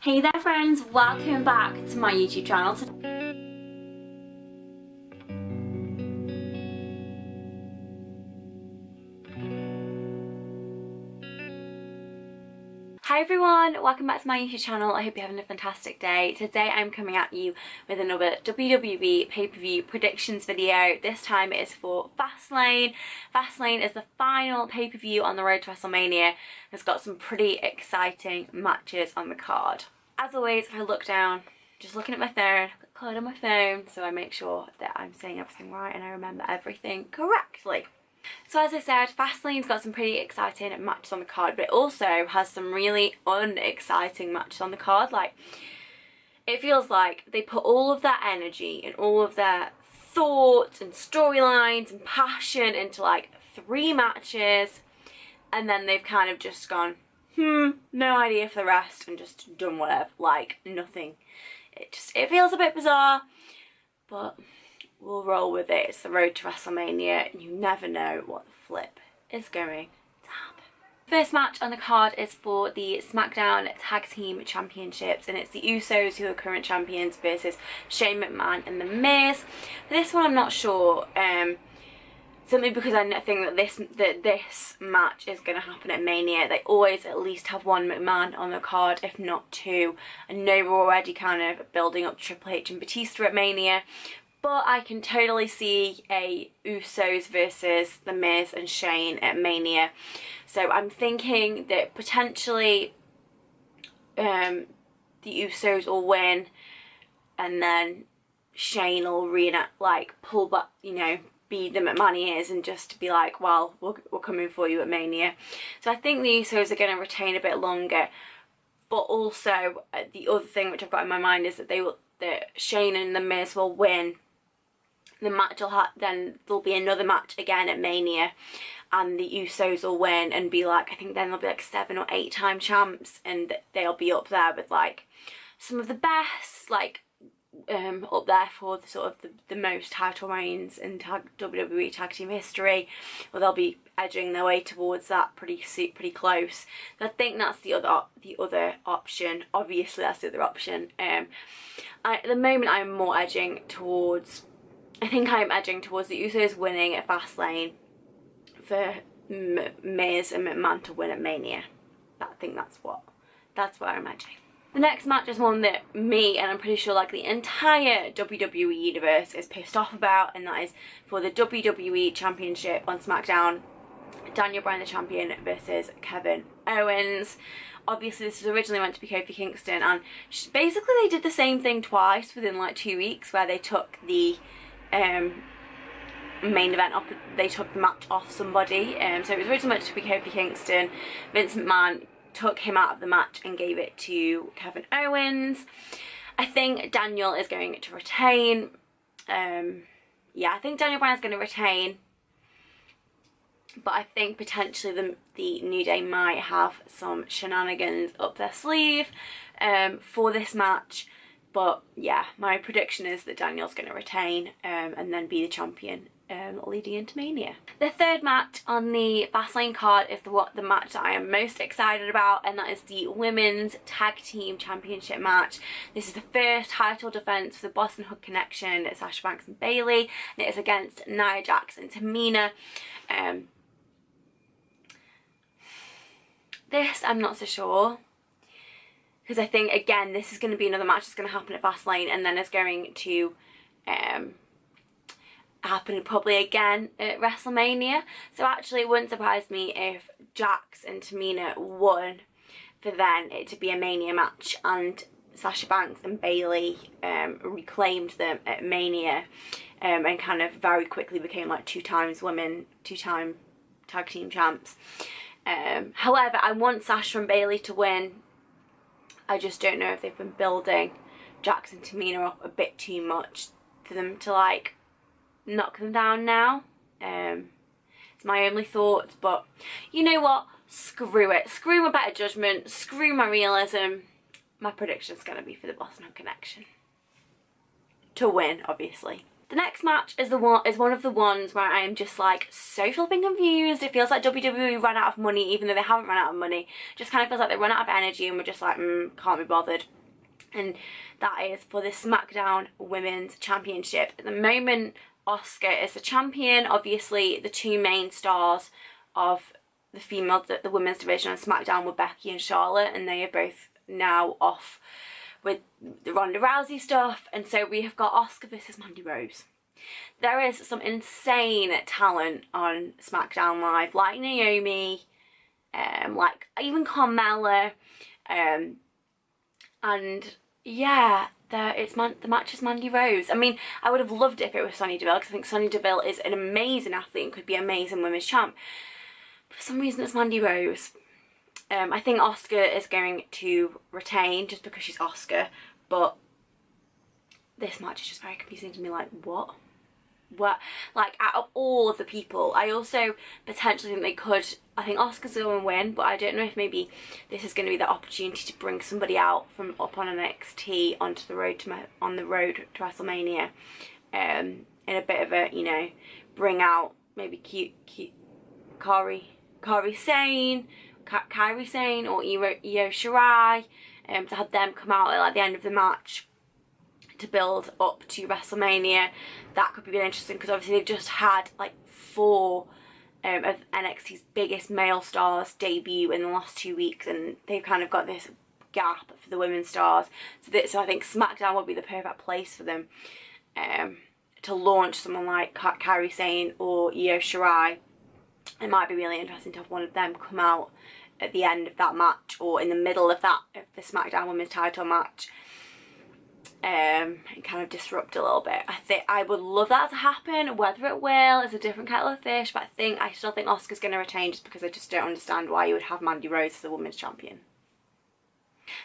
Hey there friends, welcome back to my YouTube channel. Hi everyone, welcome back to my YouTube channel. I hope you're having a fantastic day. Today I'm coming at you with another WWE pay-per-view predictions video. This time it is for Fastlane. Fastlane is the final pay-per-view on the road to WrestleMania. It's got some pretty exciting matches on the card. As always, if I look down, just looking at my phone, I card on my phone so I make sure that I'm saying everything right and I remember everything correctly. So as I said, Fastlane's got some pretty exciting matches on the card, but it also has some really unexciting matches on the card. Like, it feels like they put all of their energy and all of their thoughts and storylines and passion into like 3 matches, and then they've kind of just gone, no idea for the rest, and just done whatever, like nothing. It feels a bit bizarre, but we'll roll with it. It's the road to WrestleMania and you never know what the flip is going to happen. First match on the card is for the SmackDown Tag Team Championships, and it's the Usos, who are current champions, versus Shane McMahon and The Miz. For this one I'm not sure, simply because I think that this match is going to happen at Mania. They always at least have one McMahon on the card, if not 2. I know we're already kind of building up Triple H and Batista at Mania, but I can totally see a Usos versus The Miz and Shane at Mania. So I'm thinking that potentially the Usos will win, and then Shane will reenact, like, pull back, you know, be the McMahon and just be like, well, we're coming for you at Mania. So I think the Usos are going to retain a bit longer. But also the other thing which I've got in my mind is that that Shane and The Miz will win. The match will then there'll be another match again at Mania, and the Usos will win and be like, I think then they'll be like 7 or 8 time champs, and they'll be up there with like some of the best, like up there for the sort of the most title reigns in WWE tag team history, or they'll be edging their way towards that pretty close. So I think that's the other option. Obviously that's the other option. At the moment I'm more edging towards, I think I'm edging towards the Usos winning at Fastlane for Miz and McMahon to win at Mania. I think that's where I'm edging. The next match is one that me, and I'm pretty sure like the entire WWE universe, is pissed off about, and that is for the WWE Championship on SmackDown. Daniel Bryan, the champion, versus Kevin Owens. Obviously this was originally meant to be Kofi Kingston, and basically they did the same thing twice within like 2 weeks, where they took the main event off, they took the match off somebody. So it was originally meant to be Kofi Kingston. Vince McMahon took him out of the match and gave it to Kevin Owens. I think Daniel is going to retain. Yeah, I think Daniel Bryan's going to retain, but I think potentially the New Day might have some shenanigans up their sleeve for this match. But yeah, my prediction is that Daniel's going to retain and then be the champion leading into Mania. The third match on the Fastlane card is the match that I am most excited about, and that is the Women's Tag Team Championship match. This is the first title defense for the Boston Hug Connection, Sasha Banks and Bayley, and it is against Nia Jax and Tamina. This I'm not so sure, because I think again this is going to be another match that's going to happen at Fastlane, and then it's going to happen probably again at WrestleMania. So actually it wouldn't surprise me if Jax and Tamina won, for then it to be a Mania match, and Sasha Banks and Bayley reclaimed them at Mania and kind of very quickly became like 2-time tag team champs. However, I want Sasha and Bayley to win. I just don't know if they've been building Jax and Tamina up a bit too much for them to like knock them down now. It's my only thoughts, but you know what? Screw it. Screw my better judgment. Screw my realism. My prediction's going to be for the Boston Hug Connection to win, obviously. The next match is one of the ones where I am just like so flipping confused. It feels like WWE ran out of money even though they haven't run out of money. It just kind of feels like they run out of energy and we're just like, can't be bothered. And that is for the SmackDown Women's Championship. At the moment, Asuka is the champion. Obviously, the two main stars of the women's division on SmackDown were Becky and Charlotte, and they are both now off with the Ronda Rousey stuff, and so we have got Asuka versus Mandy Rose. There is some insane talent on SmackDown Live, like Naomi, like even Carmella, and yeah, the match is Mandy Rose. I mean, I would have loved it if it was Sonya Deville, because I think Sonya Deville is an amazing athlete and could be an amazing women's champ. But for some reason it's Mandy Rose. I think Asuka is going to retain just because she's Asuka, but this match is just very confusing to me. Like, what? Like, out of all of the people, I also potentially think they could, I think Asuka's going to win, but I don't know if maybe this is going to be the opportunity to bring somebody out from up on NXT onto the road to WrestleMania, in a bit of a, you know, bring out maybe cute Kairi Sane or Io Shirai, to have them come out at the end of the match to build up to WrestleMania. That could be really interesting, because obviously they've just had like 4 of NXT's biggest male stars debut in the last 2 weeks, and they've kind of got this gap for the women's stars. So I think SmackDown would be the perfect place for them to launch someone like Kairi Sane or Io Shirai. It might be really interesting to have one of them come out at the end of that match or in the middle of the SmackDown Women's title match, and kind of disrupt a little bit. I would love that to happen. Whether it will is a different kettle of fish, but I still think Asuka's going to retain, just because I just don't understand why you would have Mandy Rose as the women's champion.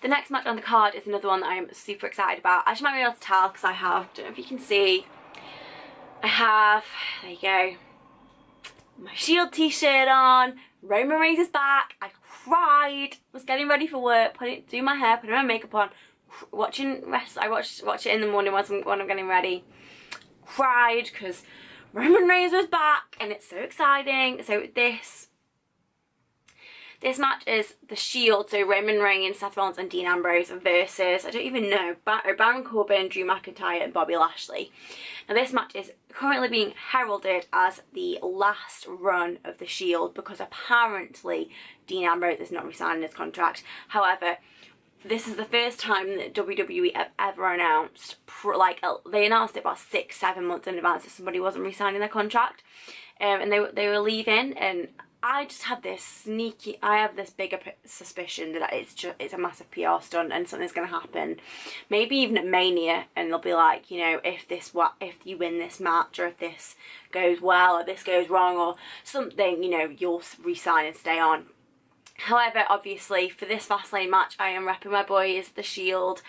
The next match on the card is another one that I'm super excited about. As you might be able to tell, because I don't know if you can see, there you go, my Shield t-shirt on. Roman Reigns is back. I cried, was getting ready for work, doing my hair, putting my makeup on, watching I watch it in the morning when I'm getting ready. Cried because Roman Reigns was back, and it's so exciting. So this match is the Shield, so Roman Reigns, Seth Rollins and Dean Ambrose versus, I don't even know, Baron Corbin, Drew McIntyre and Bobby Lashley. Now this match is currently being heralded as the last run of the Shield, because apparently Dean Ambrose is not re-signing his contract. However, this is the first time that WWE have ever announced, they announced it about 6-7 months in advance that somebody wasn't re-signing their contract, and they were leaving, and I just have this bigger suspicion that it's a massive PR stunt and something's going to happen, maybe even at Mania, and they'll be like, you know, if you win this match, or if this goes well, or this goes wrong, or something, you know, you'll resign and stay on. However, obviously for this Fastlane match, I am repping my boys, the Shield.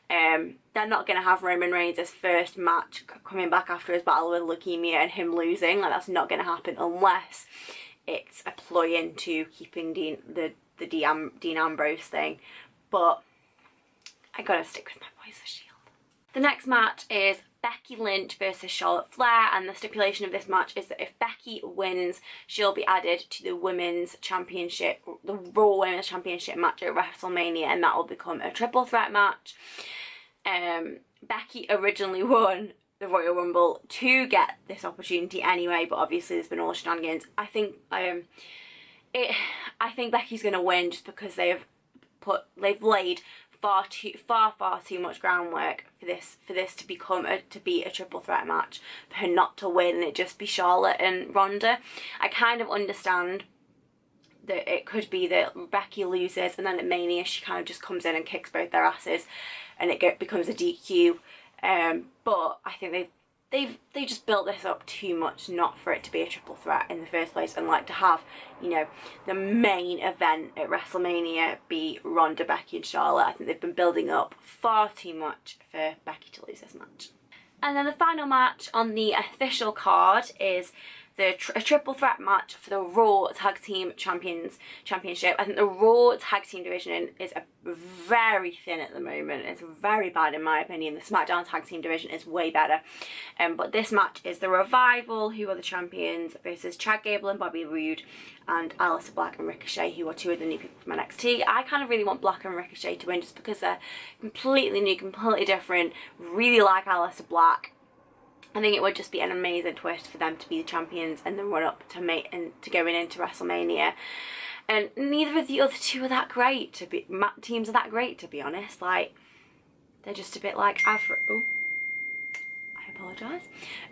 They're not going to have Roman Reigns' first match coming back after his battle with leukemia and him losing. Like, that's not going to happen unless it's a ploy into keeping the Dean Ambrose thing. But I gotta stick with my boys, the Shield. The next match is Becky Lynch versus Charlotte Flair, and the stipulation of this match is that if Becky wins, she'll be added to the Women's Championship, the Raw Women's Championship match at WrestleMania, and that will become a triple threat match. Becky originally won the Royal Rumble to get this opportunity anyway, but obviously there's been all shenanigans. I think Becky's gonna win, just because they've laid far too much groundwork for this to be a triple threat match, for her not to win and it just be Charlotte and Ronda. I kind of understand that it could be that Becky loses and then at Mania she kind of just comes in and kicks both their asses and it becomes a DQ. But I think they just built this up too much not for it to be a triple threat in the first place, and like to have, you know, the main event at WrestleMania be Ronda, Becky and Charlotte. I think they've been building up far too much for Becky to lose this match. And then the final match on the official card is a triple threat match for the Raw Tag Team Championship. I think the Raw Tag Team division is very thin at the moment. It's very bad in my opinion. The SmackDown Tag Team division is way better. But this match is the Revival, who are the champions, versus Chad Gable and Bobby Roode, and Aleister Black and Ricochet, who are two of the new people from NXT. I kind of really want Black and Ricochet to win just because they're completely new, completely different. Really like Aleister Black. I think it would just be an amazing twist for them to be the champions and then run up to going into WrestleMania. And neither of the other two are that great teams are that great, to be honest. Like, they're just a bit like average. Oh, I apologise.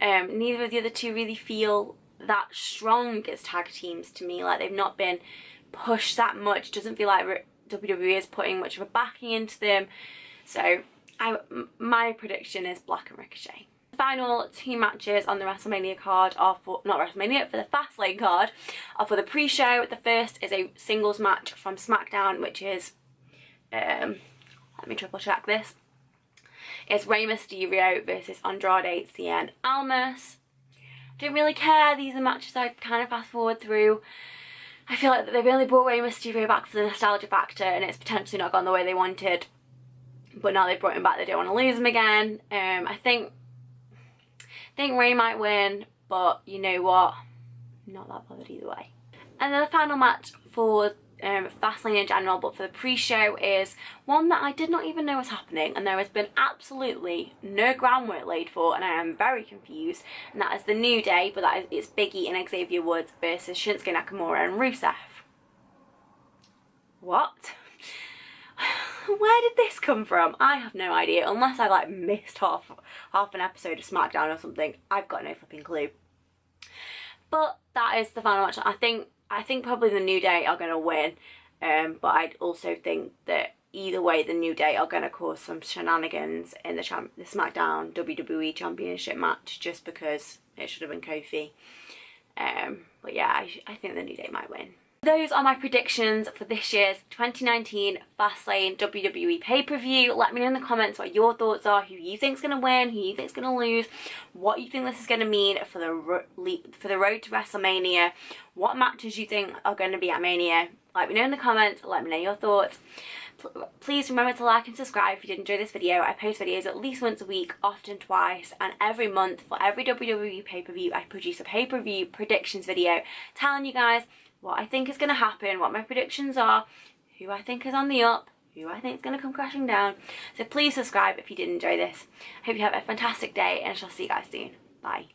Neither of the other two really feel that strong as tag teams to me. Like, they've not been pushed that much. It doesn't feel like WWE is putting much of a backing into them. So my prediction is Black and Ricochet. The final two matches on the WrestleMania card are for, not WrestleMania, for the Fastlane card, are for the pre-show. The first is a singles match from SmackDown, which is, let me triple check this. It's Rey Mysterio versus Andrade Cien Almas. Don't really care. These are matches I kind of fast forward through. I feel like they've only brought Rey Mysterio back for the nostalgia factor, and it's potentially not gone the way they wanted. But now they've brought him back, they don't want to lose him again. I think Rey might win, but you know what? I'm not that bothered either way. And then the final match for Fastlane in general, but for the pre-show, is one that I did not even know was happening, and there has been absolutely no groundwork laid for, and I am very confused. And that is the New Day, but it's Big E and Xavier Woods versus Shinsuke Nakamura and Rusev. What? Where did this come from? I have no idea, unless I like missed half an episode of SmackDown or something. I've got no flipping clue. But that is the final match. I think probably the New Day are going to win, but I also think that either way the New Day are going to cause some shenanigans in the SmackDown WWE Championship match, just because it should have been Kofi. But yeah, I think the New Day might win. Those are my predictions for this year's 2019 Fastlane WWE pay-per-view. Let me know in the comments what your thoughts are, who you think's going to win, who you think's going to lose, what you think this is going to mean for the road to WrestleMania, what matches you think are going to be at Mania. Let me know in the comments, let me know your thoughts. Please remember to like and subscribe if you did enjoy this video. I post videos at least once a week, often twice, and every month for every WWE pay-per-view I produce a pay-per-view predictions video telling you guys what I think is going to happen, what my predictions are, who I think is on the up, who I think is going to come crashing down. So please subscribe if you did enjoy this. I hope you have a fantastic day, and I shall see you guys soon. Bye.